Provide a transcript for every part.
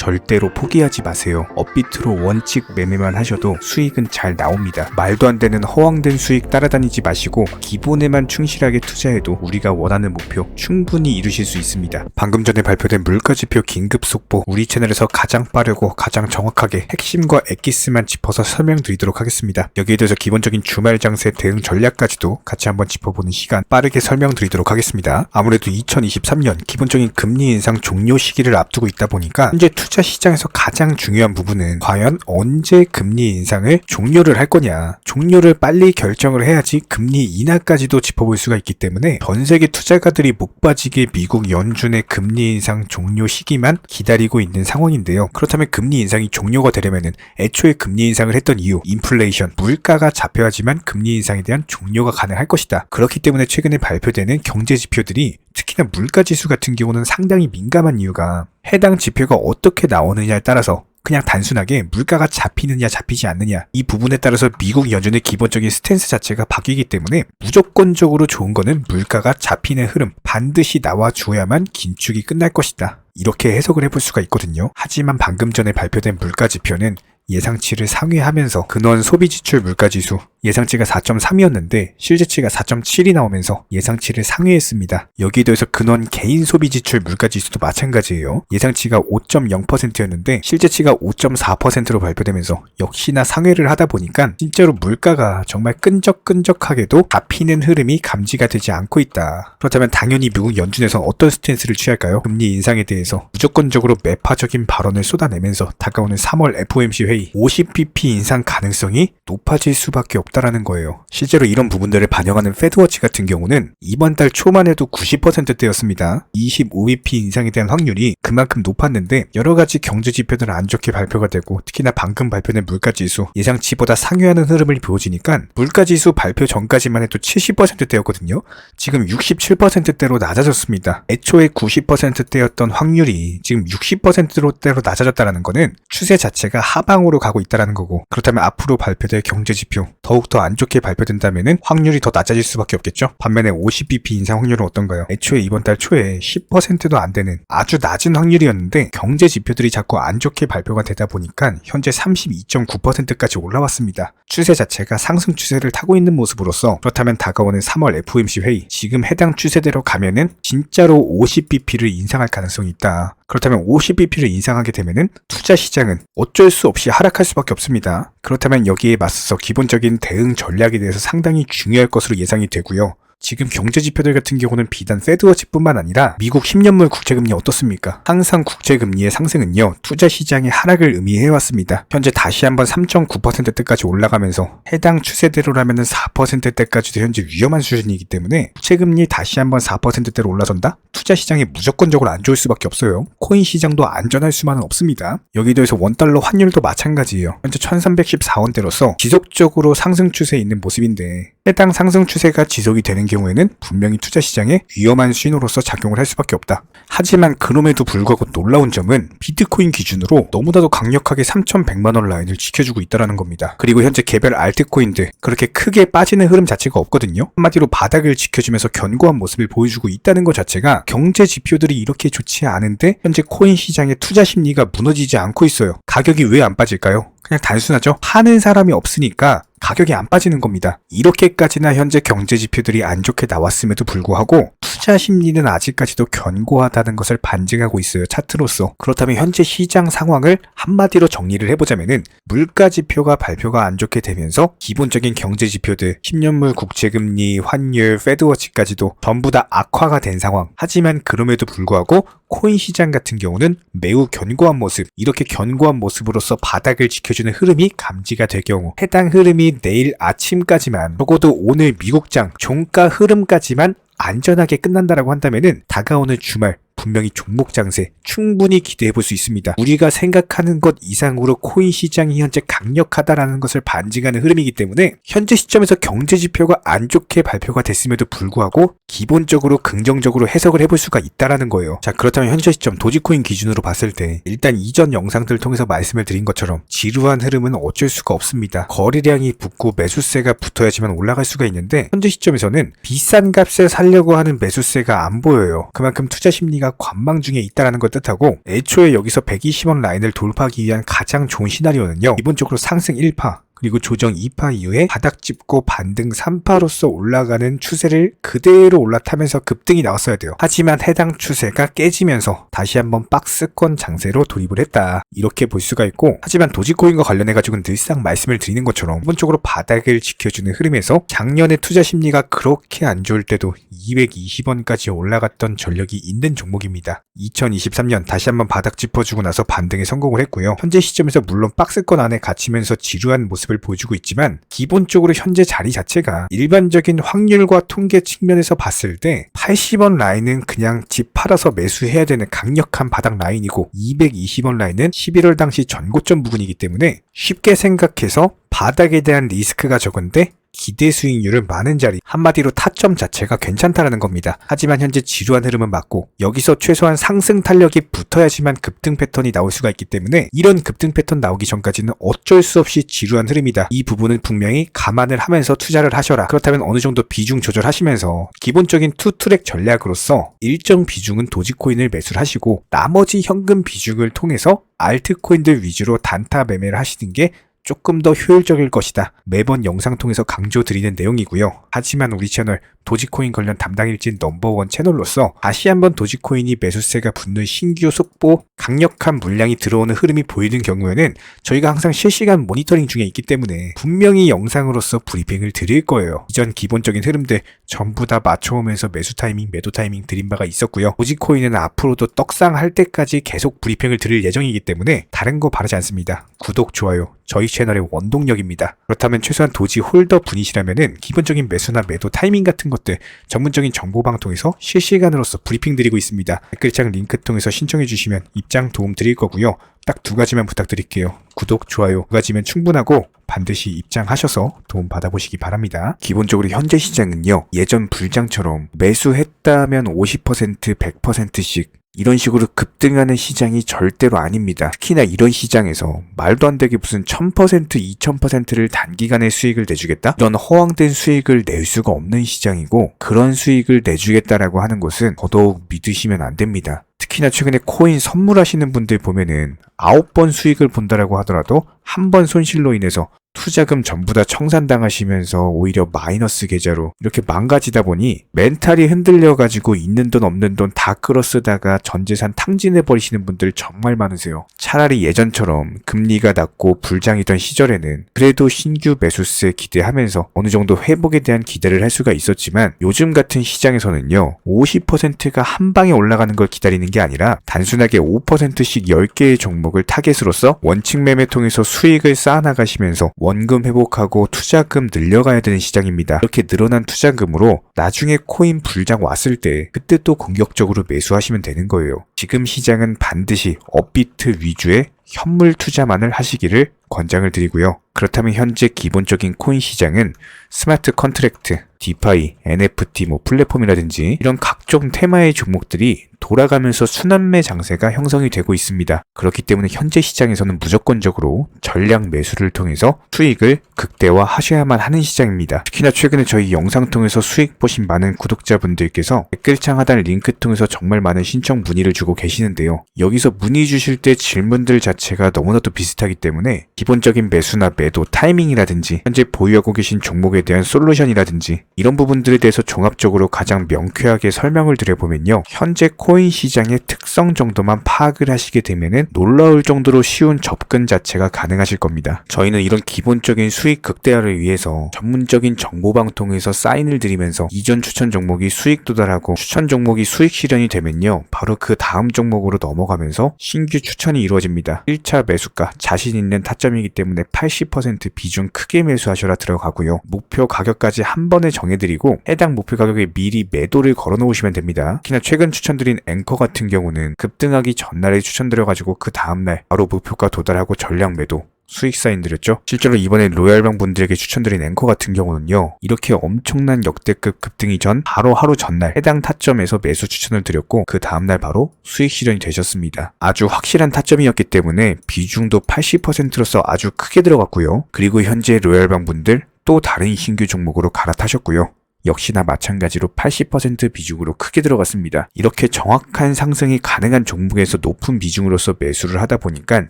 절대로 포기하지 마세요. 업비트로 원칙 매매만 하셔도 수익은 잘 나옵니다. 말도 안 되는 허황된 수익 따라다니지 마시고 기본에만 충실하게 투자해도 우리가 원하는 목표 충분히 이루실 수 있습니다. 방금 전에 발표된 물가지표 긴급 속보, 우리 채널에서 가장 빠르고 가장 정확하게 핵심과 엑기스만 짚어서 설명드리도록 하겠습니다. 여기에 대해서 기본적인 주말 장세 대응 전략까지도 같이 한번 짚어보는 시간 빠르게 설명드리도록 하겠습니다. 아무래도 2023년 기본적인 금리 인상 종료 시기를 앞두고 있다 보니까 현재 투자 시장에서 가장 중요한 부분은 과연 언제 금리 인상을 종료를 할 거냐, 종료를 빨리 결정을 해야지 금리 인하까지도 짚어볼 수가 있기 때문에 전 세계 투자가들이 목 빠지게 미국 연준의 금리 인상 종료 시기만 기다리고 있는 상황인데요. 그렇다면 금리 인상이 종료가 되려면은 애초에 금리 인상을 했던 이유, 인플레이션, 물가가 잡혀야지만 금리 인상에 대한 종료가 가능할 것이다. 그렇기 때문에 최근에 발표되는 경제 지표들이 특히나 물가 지수 같은 경우는 상당히 민감한 이유가 해당 지표가 어떻게 나오느냐에 따라서 그냥 단순하게 물가가 잡히느냐 잡히지 않느냐 이 부분에 따라서 미국 연준의 기본적인 스탠스 자체가 바뀌기 때문에 무조건적으로 좋은 거는 물가가 잡히는 흐름, 반드시 나와주어야만 긴축이 끝날 것이다. 이렇게 해석을 해볼 수가 있거든요. 하지만 방금 전에 발표된 물가 지표는 예상치를 상회하면서 근원 소비지출 물가지수 예상치가 4.3이었는데 실제치가 4.7이 나오면서 예상치를 상회했습니다. 여기에 더해서 근원 개인 소비지출 물가지수도 마찬가지예요. 예상치가 5.0%였는데 실제치가 5.4%로 발표되면서 역시나 상회를 하다 보니까 진짜로 물가가 정말 끈적끈적하게도 잡히는 흐름이 감지가 되지 않고 있다. 그렇다면 당연히 미국 연준에서는 어떤 스탠스를 취할까요? 금리 인상에 대해서 무조건적으로 매파적인 발언을 쏟아내면서 다가오는 3월 FOMC 회의 50bp 인상 가능성이 높아질 수밖에 없다라는 거예요. 실제로 이런 부분들을 반영하는 페드워치 같은 경우는 이번 달 초만 해도 90%대였습니다. 25bp 인상에 대한 확률이 그만큼 높았는데 여러 가지 경제 지표들은 안 좋게 발표가 되고 특히나 방금 발표된 물가지수 예상치보다 상회하는 흐름을 보여주니까 물가지수 발표 전까지만 해도 70%대였거든요. 지금 67%대로 낮아졌습니다. 애초에 90%대였던 확률이 지금 60%대로 낮아졌다는 거는 추세 자체가 하방으로 가고 있다는 거고, 그렇다면 앞으로 발표될 경제 지표 더욱더 안 좋게 발표된다면 확률이 더 낮아질 수밖에 없겠죠. 반면에 50bp 인상 확률은 어떤가요? 애초에 이번 달 초에 10%도 안 되는 아주 낮은 확률이었는데 경제 지표들이 자꾸 안 좋게 발표가 되다 보니까 현재 32.9%까지 올라왔습니다. 추세 자체가 상승 추세를 타고 있는 모습으로서 그렇다면 다가오는 3월 FOMC 회의 지금 해당 추세대로 가면은 진짜로 50bp를 인상할 가능성이 있다. 그렇다면 50bp를 인상하게 되면은 투자 시장은 어쩔 수 없이 하락할 수밖에 없습니다. 그렇다면 여기에 맞서서 기본적인 대응 전략에 대해서 상당히 중요할 것으로 예상이 되고요. 지금 경제 지표들 같은 경우는 비단 페드워치뿐만 아니라 미국 10년물 국채금리 어떻습니까? 항상 국채금리의 상승은요, 투자 시장의 하락을 의미해왔습니다. 현재 다시 한번 3.9%대까지 올라가면서 해당 추세대로라면 4%대까지도 현재 위험한 수준이기 때문에 국채금리 다시 한번 4%대로 올라선다? 투자 시장에 무조건적으로 안 좋을 수밖에 없어요. 코인 시장도 안전할 수만은 없습니다. 여기에 더해서 원달러 환율도 마찬가지예요. 현재 1314원대로서 지속적으로 상승 추세에 있는 모습인데 해당 상승 추세가 지속이 되는 경우에는 분명히 투자 시장에 위험한 신호로서 작용을 할 수밖에 없다. 하지만 그럼에도 불구하고 놀라운 점은 비트코인 기준으로 너무나도 강력하게 3,100만원 라인을 지켜주고 있다는 겁니다. 그리고 현재 개별 알트코인들 그렇게 크게 빠지는 흐름 자체가 없거든요. 한마디로 바닥을 지켜주면서 견고한 모습을 보여주고 있다는 것 자체가 경제 지표들이 이렇게 좋지 않은데 현재 코인 시장의 투자 심리가 무너지지 않고 있어요. 가격이 왜 안 빠질까요? 그냥 단순하죠. 파는 사람이 없으니까 가격이 안 빠지는 겁니다. 이렇게까지나 현재 경제 지표들이 안 좋게 나왔음에도 불구하고 투자 심리는 아직까지도 견고하다는 것을 반증하고 있어요. 차트로서. 그렇다면 현재 시장 상황을 한마디로 정리를 해보자면은 물가 지표가 발표가 안 좋게 되면서 기본적인 경제 지표들 10년물 국채금리, 환율, 페드워치까지도 전부 다 악화가 된 상황. 하지만 그럼에도 불구하고 코인 시장 같은 경우는 매우 견고한 모습, 이렇게 견고한 모습으로서 바닥을 지켜주는 흐름이 감지가 될 경우 해당 흐름이 내일 아침까지만 적어도 오늘 미국장 종가 흐름까지만 안전하게 끝난다라고 한다면은 다가오는 주말 분명히 종목 장세 충분히 기대해 볼 수 있습니다. 우리가 생각하는 것 이상으로 코인 시장이 현재 강력하다라는 것을 반증하는 흐름이기 때문에 현재 시점에서 경제 지표가 안 좋게 발표가 됐음에도 불구하고 기본적으로 긍정적으로 해석을 해볼 수가 있다라는 거예요. 자, 그렇다면 현재 시점 도지코인 기준으로 봤을 때 일단 이전 영상들을 통해서 말씀을 드린 것처럼 지루한 흐름은 어쩔 수가 없습니다. 거래량이 붙고 매수세가 붙어야지만 올라갈 수가 있는데 현재 시점에서는 비싼 값에 살려고 하는 매수세가 안 보여요. 그만큼 투자 심리가 투자가 관망 중에 있다는 걸 뜻하고 애초에 여기서 120원 라인을 돌파하기 위한 가장 좋은 시나리오는요. 기본적으로 상승 1파 그리고 조정 2파 이후에 바닥 짚고 반등 3파로서 올라가는 추세를 그대로 올라타면서 급등이 나왔어야 돼요. 하지만 해당 추세가 깨지면서 다시 한번 박스권 장세로 돌입을 했다. 이렇게 볼 수가 있고 하지만 도지코인과 관련해가지고는 늘상 말씀을 드리는 것처럼 기본적으로 바닥을 지켜주는 흐름에서 작년에 투자 심리가 그렇게 안 좋을 때도 220원까지 올라갔던 전력이 있는 종목입니다. 2023년 다시 한번 바닥 짚어주고 나서 반등에 성공을 했고요. 현재 시점에서 물론 박스권 안에 갇히면서 지루한 모습을 보여주고 있지만 기본적으로 현재 자리 자체가 일반적인 확률과 통계 측면에서 봤을 때 80원 라인은 그냥 집 팔아서 매수해야 되는 강력한 바닥 라인이고 220원 라인은 11월 당시 전고점 부분이기 때문에 쉽게 생각해서 바닥에 대한 리스크가 적은데 기대 수익률은 많은 자리, 한마디로 타점 자체가 괜찮다라는 겁니다. 하지만 현재 지루한 흐름은 맞고 여기서 최소한 상승 탄력이 붙어야지만 급등 패턴이 나올 수가 있기 때문에 이런 급등 패턴 나오기 전까지는 어쩔 수 없이 지루한 흐름이다. 이 부분은 분명히 감안을 하면서 투자를 하셔라. 그렇다면 어느 정도 비중 조절하시면서 기본적인 투트랙 전략으로서 일정 비중은 도지코인을 매수를 하시고 나머지 현금 비중을 통해서 알트코인들 위주로 단타 매매를 하시는 게 조금 더 효율적일 것이다. 매번 영상 통해서 강조드리는 내용이고요. 하지만 우리 채널 도지코인 관련 담당일진 넘버원 채널로서 다시 한번 도지코인이 매수세가 붙는 신규 속보 강력한 물량이 들어오는 흐름이 보이는 경우에는 저희가 항상 실시간 모니터링 중에 있기 때문에 분명히 영상으로서 브리핑을 드릴 거예요. 이전 기본적인 흐름들 전부 다 맞춰오면서 매수 타이밍, 매도 타이밍 드린 바가 있었고요. 도지코인은 앞으로도 떡상할 때까지 계속 브리핑을 드릴 예정이기 때문에 다른 거 바라지 않습니다. 구독, 좋아요 저희 채널의 원동력입니다. 그렇다면 최소한 도지 홀더 분이시라면은 기본적인 매수나 매도 타이밍 같은 것들 전문적인 정보방 통해서 실시간으로서 브리핑 드리고 있습니다. 댓글창 링크 통해서 신청해 주시면 입장 도움 드릴 거고요. 딱 두 가지만 부탁드릴게요. 구독, 좋아요 두 가지면 충분하고 반드시 입장하셔서 도움 받아보시기 바랍니다. 기본적으로 현재 시장은요. 예전 불장처럼 매수했다면 50%, 100%씩 이런 식으로 급등하는 시장이 절대로 아닙니다. 특히나 이런 시장에서 말도 안 되게 무슨 1000%, 2000%를 단기간에 수익을 내주겠다? 이런 허황된 수익을 낼 수가 없는 시장이고 그런 수익을 내주겠다라고 하는 것은 더더욱 믿으시면 안 됩니다. 특히나 최근에 코인 선물하시는 분들 보면은 9번 수익을 본다라고 하더라도 한 번 손실로 인해서 투자금 전부 다 청산당하시면서 오히려 마이너스 계좌로 이렇게 망가지다 보니 멘탈이 흔들려가지고 있는 돈 없는 돈 다 끌어쓰다가 전재산 탕진해버리시는 분들 정말 많으세요. 차라리 예전처럼 금리가 낮고 불장이던 시절에는 그래도 신규 매수세 기대하면서 어느 정도 회복에 대한 기대를 할 수가 있었지만 요즘 같은 시장에서는요 50%가 한 방에 올라가는 걸 기다리는 게 아니라 단순하게 5%씩 10개의 종목을 타겟으로서 원칙 매매 통해서 수익을 쌓아나가시면서 원금 회복하고 투자금 늘려가야 되는 시장입니다. 이렇게 늘어난 투자금으로 나중에 코인 불장 왔을 때 그때 또 공격적으로 매수하시면 되는 거예요. 지금 시장은 반드시 업비트 위주의 현물 투자만을 하시기를 권장을 드리고요. 그렇다면 현재 기본적인 코인 시장은 스마트 컨트랙트, 디파이, NFT 플랫폼이라든지 이런 각종 테마의 종목들이 돌아가면서 순환매 장세가 형성이 되고 있습니다. 그렇기 때문에 현재 시장에서는 무조건적으로 전량 매수를 통해서 수익을 극대화하셔야만 하는 시장입니다. 특히나 최근에 저희 영상 통해서 수익 보신 많은 구독자분들께서 댓글창 하단 링크 통해서 정말 많은 신청 문의를 주고 계시는데요. 여기서 문의 주실 때 질문들 자체가 너무나도 비슷하기 때문에 기본적인 매수나 매도 타이밍이라든지 현재 보유하고 계신 종목에 대한 솔루션이라든지 이런 부분들에 대해서 종합적으로 가장 명쾌하게 설명을 드려보면요. 현재 코인 시장의 특성 정도만 파악을 하시게 되면은 놀라울 정도로 쉬운 접근 자체가 가능하실 겁니다. 저희는 이런 기본적인 수익 극대화를 위해서 전문적인 정보방 통해서 사인을 드리면서 이전 추천 종목이 수익 도달하고 추천 종목이 수익 실현이 되면요. 바로 그 다음 종목으로 넘어가면서 신규 추천이 이루어집니다. 1차 매수가 자신 있는 타점이기 때문에 80% 비중 크게 매수하셔라 들어가고요. 목표 가격까지 한 번에 정해드리고 해당 목표 가격에 미리 매도를 걸어 놓으시면 됩니다. 특히나 최근 추천드린 앵커 같은 경우는 급등하기 전날에 추천드려가지고 그 다음날 바로 목표가 도달하고 전량 매도 수익 사인 드렸죠. 실제로 이번에 로얄방 분들에게 추천드린 앵커 같은 경우는요. 이렇게 엄청난 역대급 급등이 전 바로 하루 전날 해당 타점에서 매수 추천을 드렸고 그 다음날 바로 수익 실현이 되셨습니다. 아주 확실한 타점이었기 때문에 비중도 80%로서 아주 크게 들어갔고요. 그리고 현재 로얄방 분들 또 다른 신규 종목으로 갈아타셨고요. 역시나 마찬가지로 80% 비중으로 크게 들어갔습니다. 이렇게 정확한 상승이 가능한 종목에서 높은 비중으로서 매수를 하다 보니까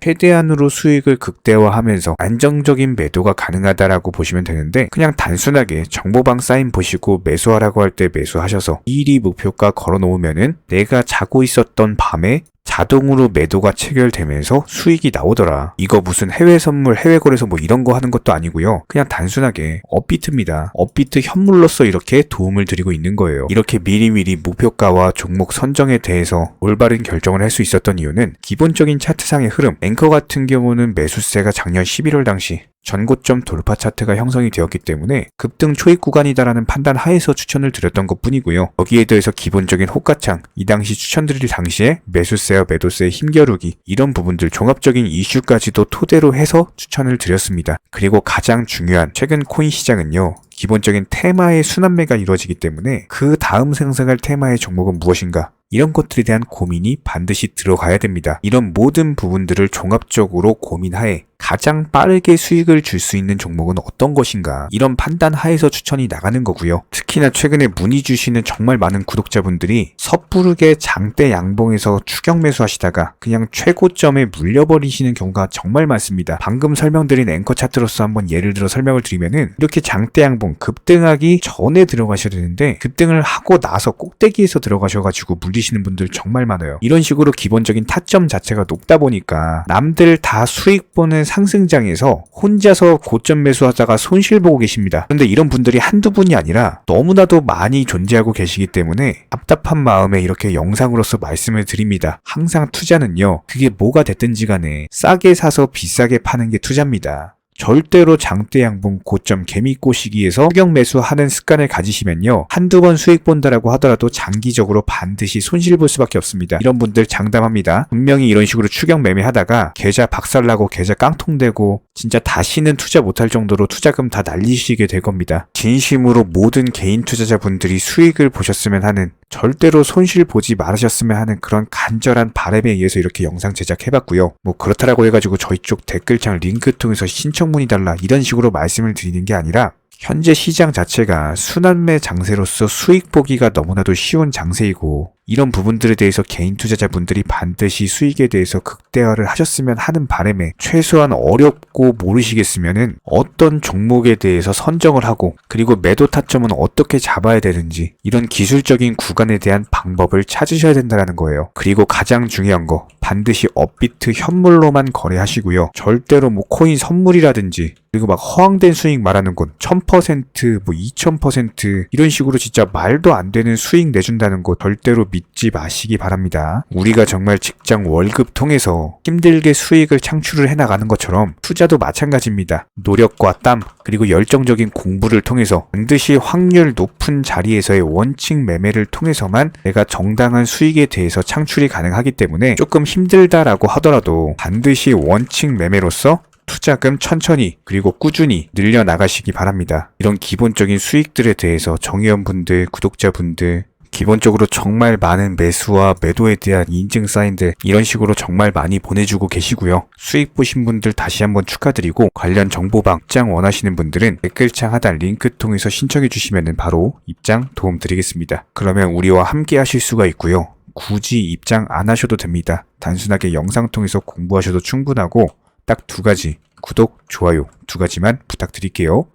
최대한으로 수익을 극대화하면서 안정적인 매도가 가능하다라고 보시면 되는데, 그냥 단순하게 정보방 사인 보시고 매수하라고 할 때 매수하셔서 일이 목표가 걸어 놓으면은 내가 자고 있었던 밤에 자동으로 매도가 체결되면서 수익이 나오더라. 이거 무슨 해외 선물, 해외 거래소 뭐 이런 거 하는 것도 아니고요. 그냥 단순하게 업비트입니다. 업비트 현물로서 이렇게 도움을 드리고 있는 거예요. 이렇게 미리미리 목표가와 종목 선정에 대해서 올바른 결정을 할 수 있었던 이유는 기본적인 차트상의 흐름, 앵커 같은 경우는 매수세가 작년 11월 당시 전고점 돌파 차트가 형성이 되었기 때문에 급등 초입 구간이다라는 판단 하에서 추천을 드렸던 것 뿐이고요. 여기에 대해서 기본적인 호가창, 이 당시 추천드릴 당시에 매수세와 매도세의 힘겨루기, 이런 부분들 종합적인 이슈까지도 토대로 해서 추천을 드렸습니다. 그리고 가장 중요한 최근 코인 시장은요, 기본적인 테마의 순환매가 이루어지기 때문에 그 다음 상승할 테마의 종목은 무엇인가, 이런 것들에 대한 고민이 반드시 들어가야 됩니다. 이런 모든 부분들을 종합적으로 고민하에 가장 빠르게 수익을 줄 수 있는 종목은 어떤 것인가, 이런 판단 하에서 추천이 나가는 거고요. 특히나 최근에 문의 주시는 정말 많은 구독자분들이 섣부르게 장대 양봉에서 추격 매수하시다가 그냥 최고점에 물려버리시는 경우가 정말 많습니다. 방금 설명드린 앵커 차트로서 한번 예를 들어 설명을 드리면은, 이렇게 장대 양봉 급등하기 전에 들어가셔야 되는데 급등을 하고 나서 꼭대기에서 들어가셔가지고 물리시는 분들 정말 많아요. 이런 식으로 기본적인 타점 자체가 높다 보니까 남들 다 수익 보는 상승장에서 혼자서 고점 매수하다가 손실 보고 계십니다. 그런데 이런 분들이 한두 분이 아니라 너무나도 많이 존재하고 계시기 때문에 답답한 마음에 이렇게 영상으로서 말씀을 드립니다. 항상 투자는요, 그게 뭐가 됐든지 간에 싸게 사서 비싸게 파는 게 투자입니다. 절대로 장대 양봉 고점 개미꼬 시기에서 추격 매수하는 습관을 가지시면요, 한두 번 수익 본다라고 하더라도 장기적으로 반드시 손실 볼 수밖에 없습니다. 이런 분들 장담합니다. 분명히 이런 식으로 추격 매매하다가 계좌 박살나고 계좌 깡통되고 진짜 다시는 투자 못할 정도로 투자금 다 날리시게 될 겁니다. 진심으로 모든 개인 투자자분들이 수익을 보셨으면 하는, 절대로 손실 보지 말으셨으면 하는 그런 간절한 바람에 의해서 이렇게 영상 제작해봤고요. 뭐 그렇다라고 해가지고 저희 쪽 댓글창 링크 통해서 신청문의 달라 이런 식으로 말씀을 드리는 게 아니라, 현재 시장 자체가 순환매 장세로서 수익 보기가 너무나도 쉬운 장세이고, 이런 부분들에 대해서 개인 투자자분들이 반드시 수익에 대해서 극대화를 하셨으면 하는 바람에 최소한 어렵고 모르시겠으면은 어떤 종목에 대해서 선정을 하고, 그리고 매도 타점은 어떻게 잡아야 되는지, 이런 기술적인 구간에 대한 방법을 찾으셔야 된다는 거예요. 그리고 가장 중요한 거, 반드시 업비트 현물로만 거래하시고요. 절대로 뭐 코인 선물이라든지, 그리고 막 허황된 수익 말하는 곳 1000%, 뭐 2000% 이런 식으로 진짜 말도 안 되는 수익 내준다는 거 절대로 믿지 마시기 바랍니다. 우리가 정말 직장 월급 통해서 힘들게 수익을 창출을 해나가는 것처럼 투자도 마찬가지입니다. 노력과 땀, 그리고 열정적인 공부를 통해서 반드시 확률 높은 자리에서의 원칙 매매를 통해서만 내가 정당한 수익에 대해서 창출이 가능하기 때문에 조금 힘들다라고 하더라도 반드시 원칙 매매로서 투자금 천천히 그리고 꾸준히 늘려나가시기 바랍니다. 이런 기본적인 수익들에 대해서 정의원분들, 구독자분들, 기본적으로 정말 많은 매수와 매도에 대한 인증 사인들 이런 식으로 정말 많이 보내주고 계시고요. 수익 보신 분들 다시 한번 축하드리고, 관련 정보방 입장 원하시는 분들은 댓글창 하단 링크 통해서 신청해 주시면 바로 입장 도움 드리겠습니다. 그러면 우리와 함께 하실 수가 있고요. 굳이 입장 안 하셔도 됩니다. 단순하게 영상 통해서 공부하셔도 충분하고, 딱 두 가지, 구독, 좋아요 두 가지만 부탁드릴게요.